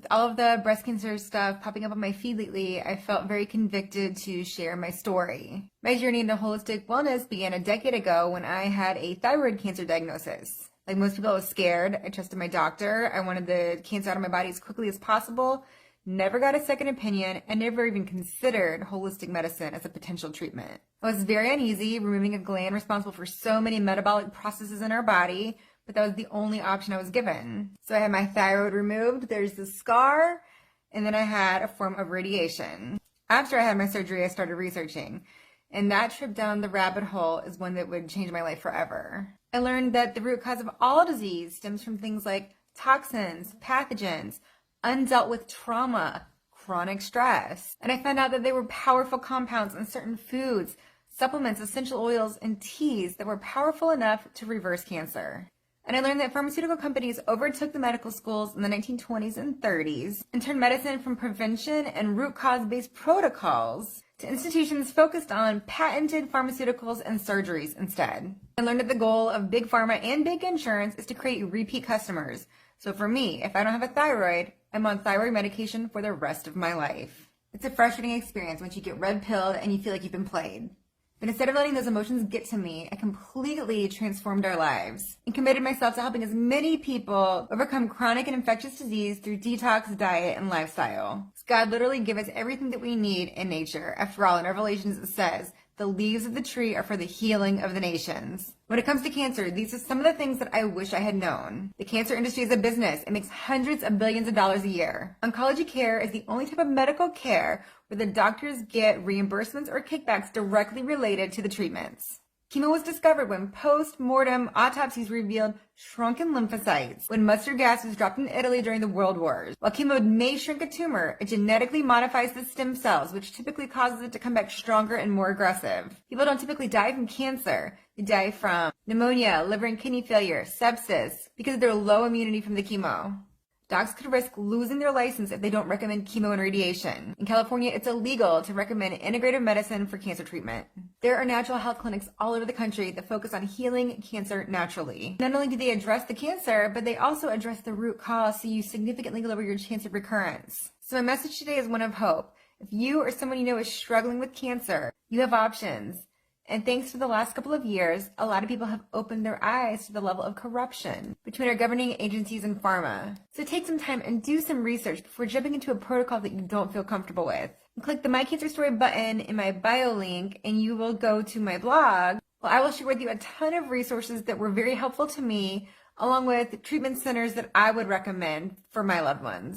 all of the breast cancer stuff popping up on my feed lately, I felt very convicted to share my story. My journey into holistic wellness began a decade ago when I had a thyroid cancer diagnosis. Like most people, I was scared. I trusted my doctor. I wanted the cancer out of my body as quickly as possible. Never got a second opinion, and never even considered holistic medicine as a potential treatment. I was very uneasy, removing a gland responsible for so many metabolic processes in our body, but that was the only option I was given. So I had my thyroid removed, there's the scar, and then I had a form of radiation. After I had my surgery, I started researching, and that trip down the rabbit hole is one that would change my life forever. I learned that the root cause of all disease stems from things like toxins, pathogens, undealt with trauma, chronic stress. And I found out that there were powerful compounds in certain foods, supplements, essential oils, and teas that were powerful enough to reverse cancer. And I learned that pharmaceutical companies overtook the medical schools in the 1920s and 30s and turned medicine from prevention and root cause-based protocols to institutions focused on patented pharmaceuticals and surgeries instead. I learned that the goal of big pharma and big insurance is to create repeat customers. So for me, if I don't have a thyroid, I'm on thyroid medication for the rest of my life. It's a frustrating experience once you get red-pilled and you feel like you've been played. But instead of letting those emotions get to me, I completely transformed our lives and committed myself to helping as many people overcome chronic and infectious disease through detox, diet, and lifestyle. God literally gave us everything that we need in nature. After all, in Revelations it says, the leaves of the tree are for the healing of the nations. When it comes to cancer, these are some of the things that I wish I had known. The cancer industry is a business. It makes hundreds of billions of dollars a year. Oncology care is the only type of medical care where the doctors get reimbursements or kickbacks directly related to the treatments. Chemo was discovered when post-mortem autopsies revealed shrunken lymphocytes when mustard gas was dropped in Italy during the World Wars. While chemo may shrink a tumor, it genetically modifies the stem cells, which typically causes it to come back stronger and more aggressive. People don't typically die from cancer. They die from pneumonia, liver and kidney failure, sepsis, because of their low immunity from the chemo. Docs could risk losing their license if they don't recommend chemo and radiation. In California, it's illegal to recommend integrative medicine for cancer treatment. There are natural health clinics all over the country that focus on healing cancer naturally. Not only do they address the cancer, but they also address the root cause so you significantly lower your chance of recurrence. So my message today is one of hope. If you or someone you know is struggling with cancer, you have options. And thanks to the last couple of years, a lot of people have opened their eyes to the level of corruption between our governing agencies and pharma. So take some time and do some research before jumping into a protocol that you don't feel comfortable with. Click the My Cancer Story button in my bio link and you will go to my blog. Well, I will share with you a ton of resources that were very helpful to me, along with treatment centers that I would recommend for my loved ones.